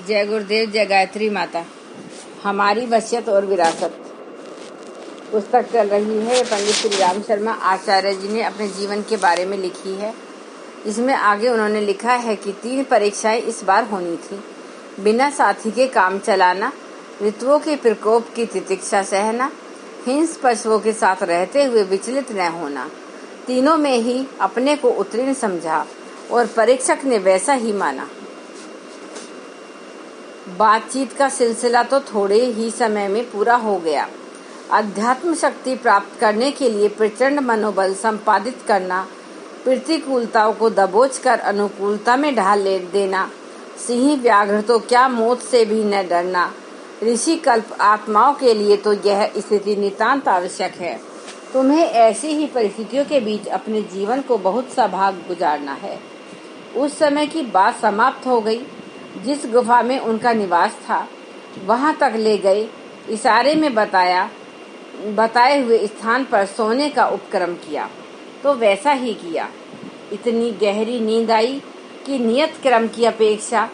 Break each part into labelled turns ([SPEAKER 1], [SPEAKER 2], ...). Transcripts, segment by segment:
[SPEAKER 1] जय गुरुदेव, जय गायत्री माता। हमारी वसीयत और विरासत पुस्तक चल रही है। पंडित श्री राम शर्मा आचार्य जी ने अपने जीवन के बारे में लिखी है। इसमें आगे उन्होंने लिखा है कि 3 परीक्षाएं इस बार होनी थी। बिना साथी के काम चलाना, ऋतुओं के प्रकोप की तितिक्षा सहना, हिंस पशुओं के साथ रहते हुए विचलित न होना। तीनों में ही अपने को उत्तीर्ण समझा और परीक्षक ने वैसा ही माना। बातचीत का सिलसिला तो थोड़े ही समय में पूरा हो गया। अध्यात्म शक्ति प्राप्त करने के लिए प्रचंड मनोबल संपादित करना, प्रतिकूलताओं को दबोचकर अनुकूलता में ढाल देना, सिंह व्याघ्र तो क्या मौत से भी न डरना, ऋषि कल्प आत्माओं के लिए तो यह स्थिति नितांत आवश्यक है। तुम्हें ऐसी ही परिस्थितियों के बीच अपने जीवन को बहुत सा भाग गुजारना है। उस समय की बात समाप्त हो गई। जिस गुफा में उनका निवास था वहां तक ले गए। इशारे में बताए हुए स्थान पर सोने का उपक्रम किया तो वैसा ही किया। इतनी गहरी नींद आई कि नियत क्रम की अपेक्षा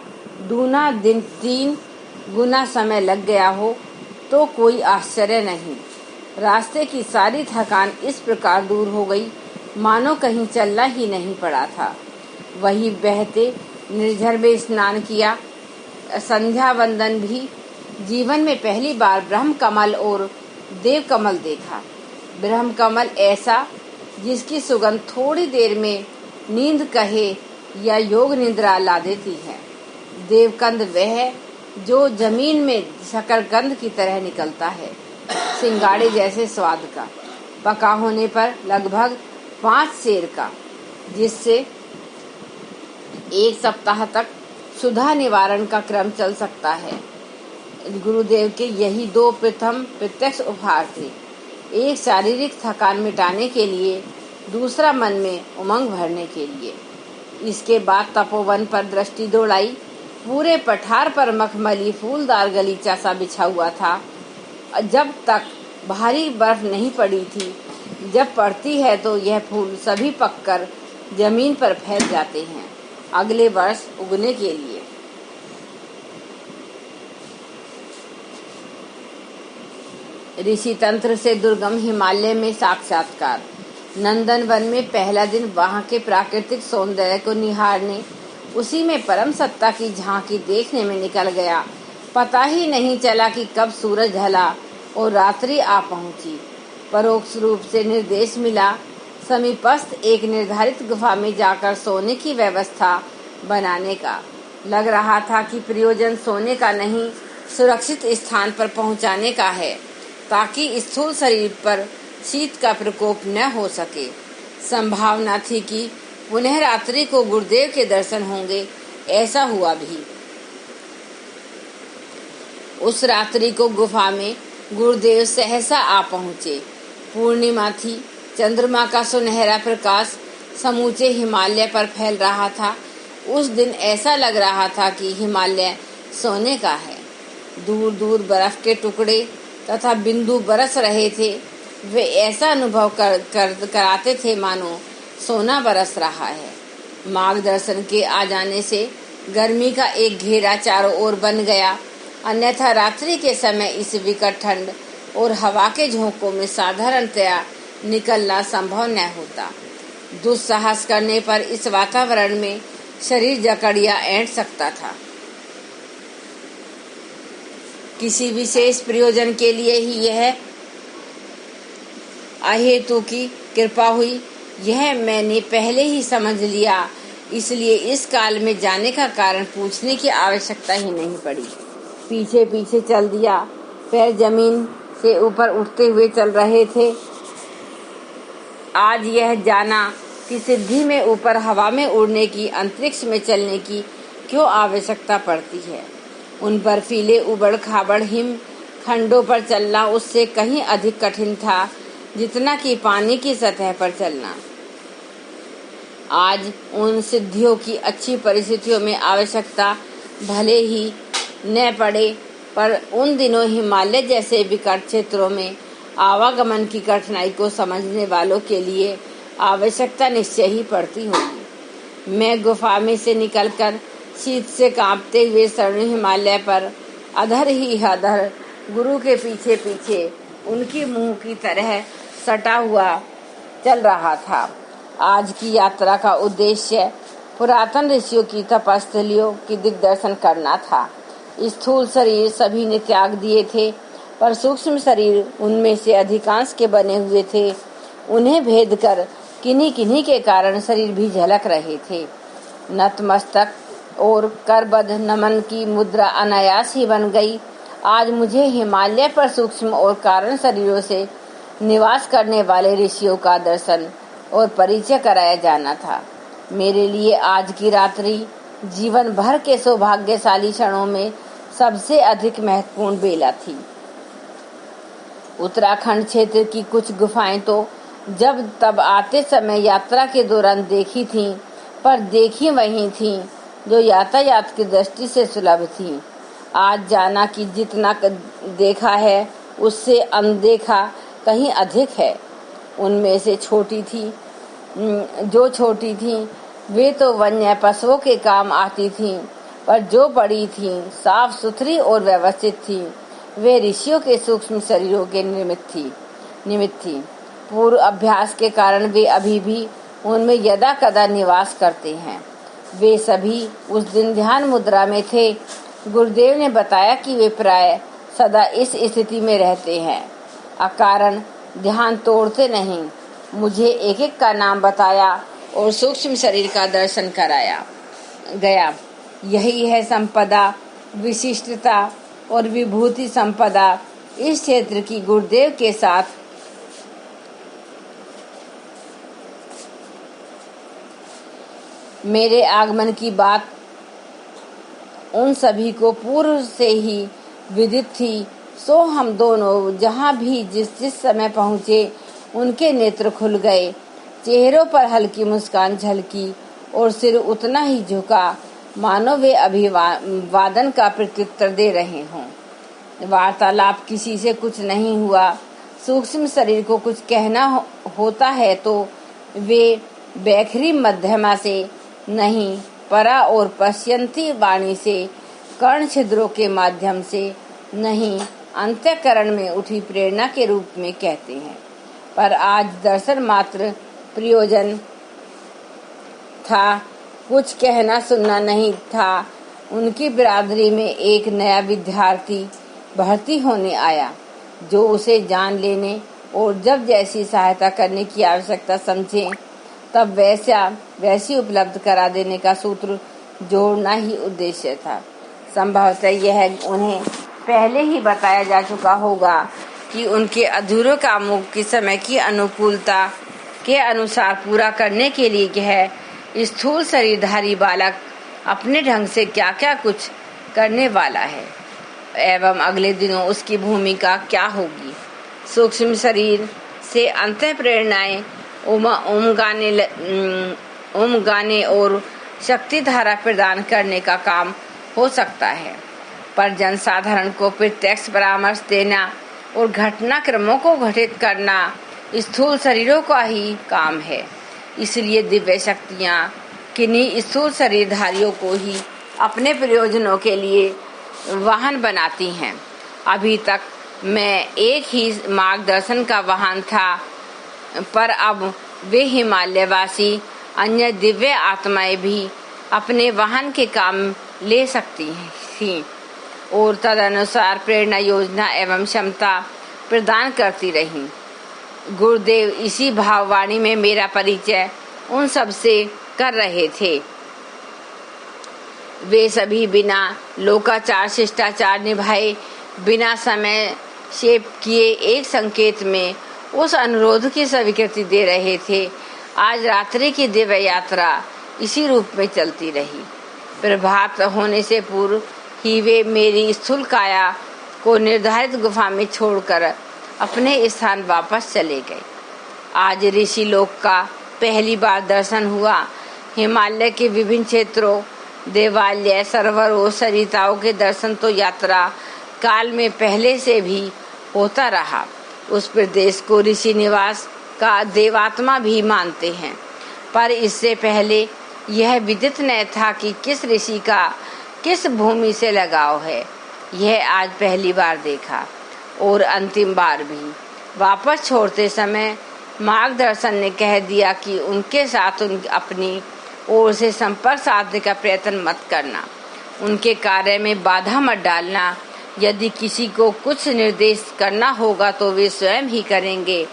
[SPEAKER 1] दूना दिन 3 गुना समय लग गया हो तो कोई आश्चर्य नहीं। रास्ते की सारी थकान इस प्रकार दूर हो गई मानो कहीं चलना ही नहीं पड़ा था। वही बहते निर्झर में स्नान किया। संध्या वंदन भी। जीवन में पहली बार ब्रह्म कमल और देव कमल देखा। ब्रह्म कमल ऐसा जिसकी सुगंध थोड़ी देर में नींद कहे या योग निद्रा ला देती है। देवकंद वह जो जमीन में शकरकंद की तरह निकलता है, सिंगाड़े जैसे स्वाद का, पका होने पर लगभग 5 सेर का, जिससे 1 सप्ताह तक सुधा निवारण का क्रम चल सकता है। गुरुदेव के यही 2 प्रथम प्रत्यक्ष उपहार थे। एक शारीरिक थकान मिटाने के लिए, दूसरा मन में उमंग भरने के लिए। इसके बाद तपोवन पर दृष्टि दौड़ाई। पूरे पठार पर मखमली फूलदार गलीचा सा बिछा हुआ था। जब तक भारी बर्फ नहीं पड़ी थी। जब पड़ती है तो यह फूल सभी पककर जमीन पर फैल जाते हैं अगले वर्ष उगने के लिए। ऋषि तंत्र से दुर्गम हिमालय में साक्षात्कार। नंदनवन में पहला दिन वहां के प्राकृतिक सौंदर्य को निहारने, उसी में परम सत्ता की झांकी देखने में निकल गया। पता ही नहीं चला कि कब सूरज ढला और रात्रि आ पहुंची। परोक्ष रूप से निर्देश मिला समीपस्थ एक निर्धारित गुफा में जाकर सोने की व्यवस्था बनाने का। लग रहा था कि प्रयोजन सोने का नहीं, सुरक्षित स्थान पर पहुंचाने का है, ताकि स्थूल शरीर पर शीत का प्रकोप न हो सके। संभावना थी कि पुनः रात्रि को गुरुदेव के दर्शन होंगे। ऐसा हुआ भी। उस रात्रि को गुफा में गुरुदेव सहसा आ पहुंचे। पूर्णिमा थी। चंद्रमा का सुनहरा प्रकाश समूचे हिमालय पर फैल रहा था। उस दिन ऐसा लग रहा था कि हिमालय सोने का है। दूर दूर बर्फ के टुकड़े तथा बिंदु बरस रहे थे। वे ऐसा अनुभव कराते थे मानो सोना बरस रहा है। मार्गदर्शन के आ जाने से गर्मी का एक घेरा चारों ओर बन गया। अन्यथा रात्रि के समय इस विकट ठंड और हवा के झोंकों में साधारणतया निकलना संभव न होता। दुस्साहस करने पर इस वातावरण में शरीर जकड़िया ऐंठ सकता था। किसी विशेष प्रयोजन के लिए ही यह अहेतु की कृपा हुई, यह मैंने पहले ही समझ लिया। इसलिए इस काल में जाने का कारण पूछने की आवश्यकता ही नहीं पड़ी। पीछे पीछे चल दिया। पैर जमीन से ऊपर उठते हुए चल रहे थे। आज यह जाना कि सिद्धि में ऊपर हवा में उड़ने की, अंतरिक्ष में चलने की क्यों आवश्यकता पड़ती है। उन बर्फीले उबड़ खाबड़ हिम खंडों पर चलना उससे कहीं अधिक कठिन था जितना कि पानी की सतह पर चलना। आज उन सिद्धियों की अच्छी परिस्थितियों में आवश्यकता भले ही न पड़े, पर उन दिनों हिमालय जैसे विकट क्षेत्रों में आवागमन की कठिनाई को समझने वालों के लिए आवश्यकता निश्चय ही पड़ती होगी। मैं गुफा में से निकलकर शीत से कांपते हुए स्वर्ण हिमालय पर अधर ही अधर गुरु के पीछे पीछे उनकी मुंह की तरह सटा हुआ चल रहा था। आज की यात्रा का उद्देश्य पुरातन ऋषियों की तपस्थलियों की दिग्दर्शन करना था। स्थूल शरीर सभी ने त्याग दिए थे, पर सूक्ष्म शरीर उनमें से अधिकांश के बने हुए थे। उन्हें भेद कर किन्हीं किन्हीं के कारण शरीर भी झलक रहे थे। नतमस्तक और करबद्ध नमन की मुद्रा अनायास ही बन गई। आज मुझे हिमालय पर सूक्ष्म और कारण शरीरों से निवास करने वाले ऋषियों का दर्शन और परिचय कराया जाना था। मेरे लिए आज की रात्रि जीवन भर के सौभाग्यशाली क्षणों में सबसे अधिक महत्वपूर्ण बेला थी। उत्तराखंड क्षेत्र की कुछ गुफाएं तो जब तब आते समय यात्रा के दौरान देखी थीं, पर देखी वही थीं जो यातायात की दृष्टि से सुलभ थीं। आज जाना कि जितना देखा है उससे अनदेखा कहीं अधिक है। उनमें से छोटी थी वे तो वन्य पशुओं के काम आती थीं, पर जो बड़ी थीं, साफ सुथरी और व्यवस्थित थीं, वे ऋषियों के सूक्ष्म शरीरों के निमित्त थी। पूर्व अभ्यास के कारण वे अभी भी उनमें यदा कदा निवास करते हैं। वे सभी उस दिन ध्यान मुद्रा में थे। गुरुदेव ने बताया कि वे प्राय सदा इस स्थिति में रहते हैं, अकारण ध्यान तोड़ते नहीं। मुझे एक एक का नाम बताया और सूक्ष्म शरीर का दर्शन कराया गया। यही है संपदा, विशिष्टता और विभूति संपदा इस क्षेत्र की। गुरुदेव के साथ मेरे आगमन की बात उन सभी को पूर्व से ही विदित थी, सो हम दोनों जहाँ भी जिस समय पहुँचे उनके नेत्र खुल गए, चेहरों पर हल्की मुस्कान झलकी और सिर उतना ही झुका मानो वे अभिवादन का प्रत्युत्तर दे रहे हों। वार्तालाप किसी से कुछ नहीं हुआ। सूक्ष्म शरीर को कुछ कहना होता है तो वे बैखरी मध्यमा से नहीं, परा और पश्यंती वाणी से, कर्ण छिद्रों के माध्यम से नहीं, अंतःकरण में उठी प्रेरणा के रूप में कहते हैं। पर आज दर्शन मात्र प्रयोजन था, कुछ कहना सुनना नहीं था। उनकी बिरादरी में एक नया विद्यार्थी भर्ती होने आया, जो उसे जान लेने और जब जैसी सहायता करने की आवश्यकता समझे तब वैसी उपलब्ध करा देने का सूत्र जोड़ना ही उद्देश्य था। संभवतः यह उन्हें पहले ही बताया जा चुका होगा कि उनके अधूरे कामों की समय की अनुकूलता के अनुसार पूरा करने के लिए यह स्थूल शरीरधारी बालक अपने ढंग से क्या क्या कुछ करने वाला है एवं अगले दिनों उसकी भूमिका क्या होगी। सूक्ष्म शरीर से अंतः प्रेरणाएं उमगाने और शक्ति धारा प्रदान करने का काम हो सकता है, पर जनसाधारण को प्रत्यक्ष परामर्श देना और घटनाक्रमों को घटित करना स्थूल शरीरों का ही काम है। इसलिए दिव्य शक्तियाँ किन्हीं स्थूल शरीरधारियों को ही अपने प्रयोजनों के लिए वाहन बनाती हैं। अभी तक मैं एक ही मार्गदर्शन का वाहन था, पर अब वे हिमालयवासी अन्य दिव्य आत्माएं भी अपने वाहन के काम ले सकती थीं और तदनुसार प्रेरणा योजना एवं क्षमता प्रदान करती रहीं। गुरुदेव इसी भाववाणी में मेरा परिचय उन सब से कर रहे थे। वे सभी बिना लोकाचार शिष्टाचार निभाए, बिना समय शेप किए एक संकेत में उस अनुरोध की स्वीकृति दे रहे थे। आज रात्रि की दिव्य यात्रा इसी रूप में चलती रही। प्रभात होने से पूर्व ही वे मेरी स्थूल काया को निर्धारित गुफा में छोड़कर अपने स्थान वापस चले गए। आज ऋषि लोक का पहली बार दर्शन हुआ। हिमालय के विभिन्न क्षेत्रों, देवालय, सरोवरों, सरिताओं के दर्शन तो यात्रा काल में पहले से भी होता रहा। उस प्रदेश को ऋषि निवास का देवात्मा भी मानते हैं, पर इससे पहले यह विदित न था कि किस ऋषि का किस भूमि से लगाव है। यह आज पहली बार देखा और अंतिम बार भी। वापस छोड़ते समय मार्गदर्शन ने कह दिया कि उनके साथ अपनी ओर से संपर्क साधने का प्रयत्न मत करना, उनके कार्य में बाधा मत डालना। यदि किसी को कुछ निर्देश करना होगा तो वे स्वयं ही करेंगे।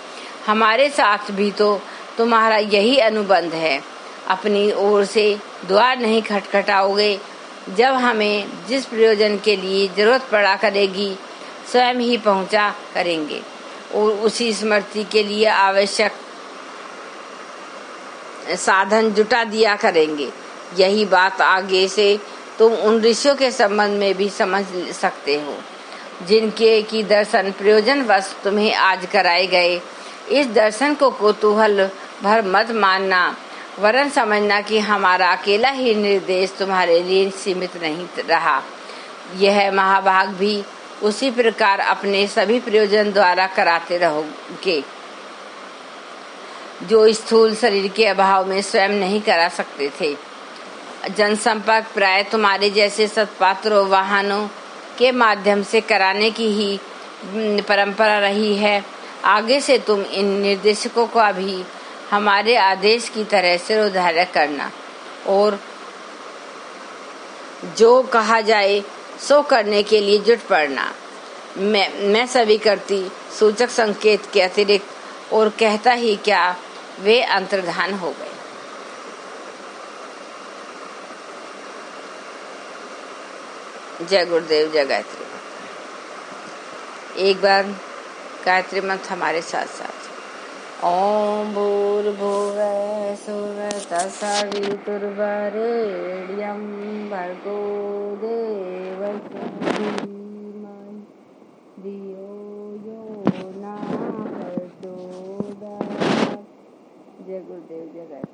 [SPEAKER 1] हमारे साथ भी तो तुम्हारा यही अनुबंध है। अपनी ओर से द्वार नहीं खटखटाओगे। जब हमें जिस प्रयोजन के लिए जरूरत पड़ा करेगी स्वयं ही पहुंचा करेंगे और उसी स्मृति के लिए आवश्यक साधन जुटा दिया करेंगे। यही बात आगे से तुम उन ऋषियों के संबंध में भी समझ सकते हो जिनके की दर्शन प्रयोजनवश तुम्हें आज कराए गए। इस दर्शन को कौतूहल भर मत मानना, वरन समझना कि हमारा अकेला ही निर्देश तुम्हारे लिए सीमित नहीं रहा। यह महाभाग भी उसी प्रकार अपने सभी प्रयोजन द्वारा कराते रहोगे जो स्थूल शरीर के अभाव में स्वयं नहीं करा सकते थे। जनसंपर्क प्राय तुम्हारे जैसे सत्पात्रों वाहनों के माध्यम से कराने की ही परंपरा रही है। आगे से तुम इन निर्देशकों का भी हमारे आदेश की तरह सिरोधार्य करना और जो कहा जाए सो करने के लिए जुट पड़ना। मैं सभी करती सूचक संकेत के अतिरिक्त और कहता ही क्या वे अंतर्धान हो गए। जय गुरुदेव, जय गायत्री माता। एक बार गायत्री मंत्र हमारे साथ साथ। ओम भूर्भुवः स्वः तत्सवितुर्वरेण्यं भर्गो देवस्य धीमहि धियो यो न प्रचोदयात्। जय गुरुदेव, जय गायत्री।